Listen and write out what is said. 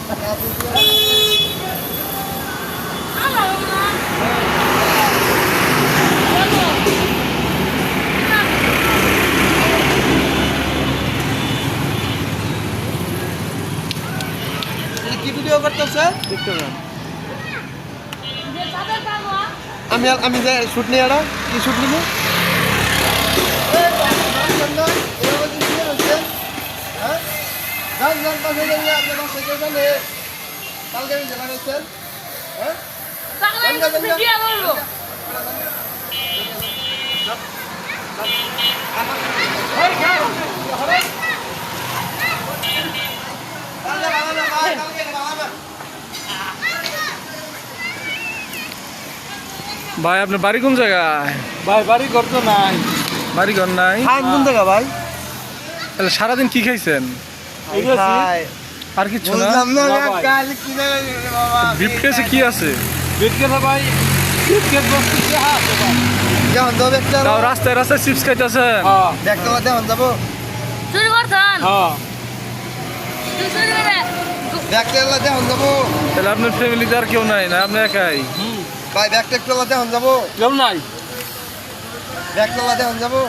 কি ভিডিও করতেছে? আমি যে শুট নিয়ে এটা কি শুট নিব? ভাই আপনার বাড়ি কোন জায়গায়? ভাই বাড়ি ঘর তো নাই। বাড়ি ঘর নাই? কোন জায়গা ভাই? তাহলে সারাদিন কি খাইছেন? আর কিছু না? ব্রিফকেসে কি আছে? তাও রাস্তায় রাস্তায় চিপস খাইতেছেন? তাহলে আপনার ফ্যামিলিতে আর কেউ নাই না? আপনি একাই? ভাই ব্যাগ টেক যাবো? কেউ নাই। ব্যাগ যাবো?